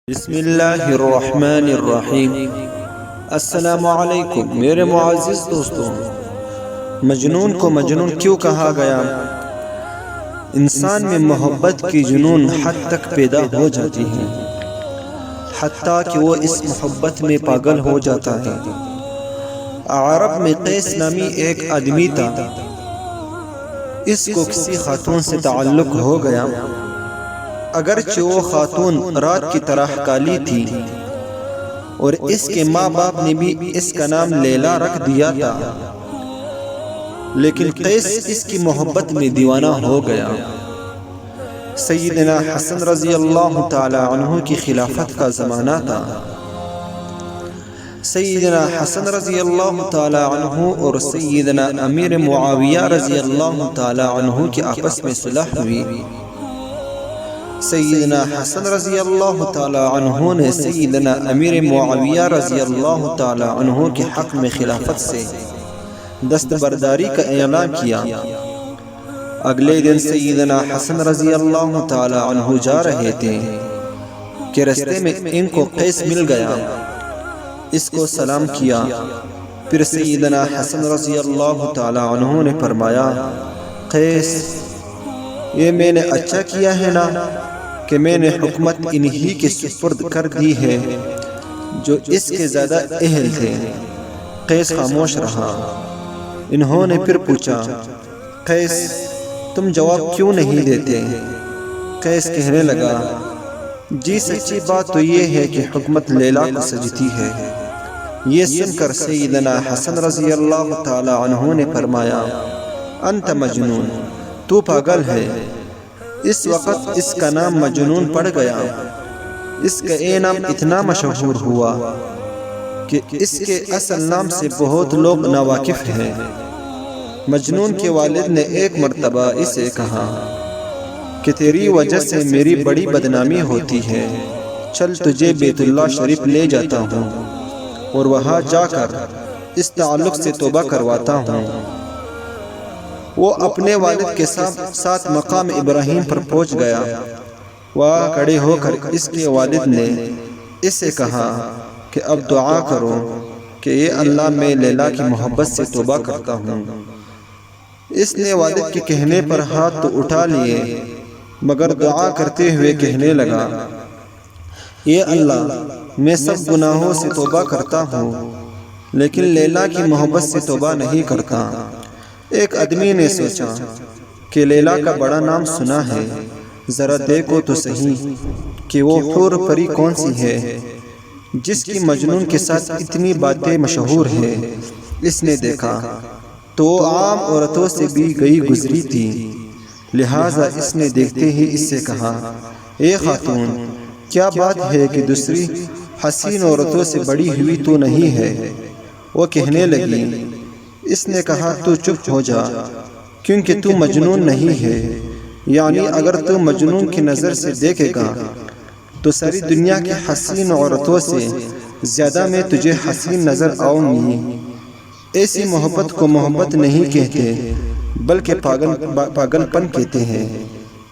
بسم اللہ الرحمن الرحیم۔ السلام علیکم میرے معزز دوستوں۔ مجنون کو مجنون کیوں کہا گیا؟ انسان میں محبت کی جنون حد تک پیدا ہو جاتی ہے، حتیٰ کہ وہ اس محبت میں پاگل ہو جاتا ہے۔ عرب میں قیس نامی ایک آدمی تھا، اس کو کسی خاتون سے تعلق ہو گیا، اگرچہ وہ خاتون رات کی طرح کالی تھی اور اس کے ماں باپ نے بھی اس کا نام لیلا رکھ دیا تھا، لیکن قیس اس کی محبت میں دیوانہ ہو گیا۔ سیدنا حسن رضی اللہ تعالی عنہ کی خلافت کا زمانہ تھا۔ سیدنا حسن رضی اللہ تعالی عنہ اور سیدنا امیر معاویہ رضی اللہ تعالی عنہ کی آپس میں صلح ہوئی۔ سیدنا حسن رضی اللہ تعالی عنہ نے سیدنا امیر معاویہ رضی اللہ تعالی عنہ کے حق میں خلافت سے دستبرداری کا اعلان کیا۔ اگلے دن سیدنا حسن رضی اللہ تعالی عنہ جا رہے تھے کہ رستے میں ان کو قیس مل گیا، اس کو سلام کیا۔ پھر سیدنا حسن رضی اللہ تعالی عنہ نے فرمایا، قیس، یہ میں نے اچھا کیا ہے نا کہ میں نے حکومت انہی کے سپرد کر دی ہے جو اس کے زیادہ اہل تھے۔ قیس خاموش رہا۔ انہوں نے پھر پوچھا، قیس، تم جواب کیوں نہیں دیتے؟ قیس کہنے لگا، جی سچی بات تو یہ ہے کہ حکومت لیلا کو سجتی ہے۔ یہ سن کر سیدنا حسن رضی اللہ تعالی عنہ نے فرمایا، انت مجنون، تو پاگل ہے۔ اس وقت اس کا نام مجنون پڑ گیا۔ اس کا یہ نام اتنا مشہور ہوا کہ اس کے اصل نام سے بہت لوگ ناواقف ہیں۔ مجنون کے والد نے ایک مرتبہ اسے کہا کہ تیری وجہ سے میری بڑی بدنامی ہوتی ہے، چل تجھے بیت اللہ شریف لے جاتا ہوں اور وہاں جا کر اس تعلق سے توبہ کرواتا ہوں۔ وہ اپنے والد کے ساتھ مقام ابراہیم پر پہنچ گیا۔ وہاں کھڑے ہو کر اس کے والد نے اسے کہا کہ اب دعا کرو کہ اے اللہ، میں لیلا کی محبت سے توبہ کرتا ہوں۔ اس نے والد کے کہنے پر ہاتھ تو اٹھا لیے، مگر دعا کرتے ہوئے کہنے لگا، اے اللہ، میں سب گناہوں سے توبہ کرتا ہوں لیکن لیلا کی محبت سے توبہ نہیں کرتا۔ ایک آدمی نے سوچا کہ لیلا کا بڑا نام سنا ہے، ذرا دیکھو تو صحیح کہ وہ حور پری کون سی ہے جس کی مجنون کے ساتھ اتنی باتیں مشہور ہیں۔ اس نے دیکھا تو وہ عام عورتوں سے بھی گئی گزری تھی، لہٰذا اس نے دیکھتے ہی اس سے کہا، اے خاتون، کیا بات ہے کہ دوسری حسین عورتوں سے بڑی ہوئی تو نہیں ہے؟ وہ کہنے لگی، اس نے کہا، تو چپ ہو جا کیونکہ تو مجنون نہیں ہے، یعنی اگر تو مجنون کی نظر سے دیکھے گا تو ساری دنیا کی حسین عورتوں سے زیادہ میں تجھے حسین نظر آؤں گی۔ ایسی محبت کو محبت نہیں کہتے بلکہ پاگل پن کہتے ہیں۔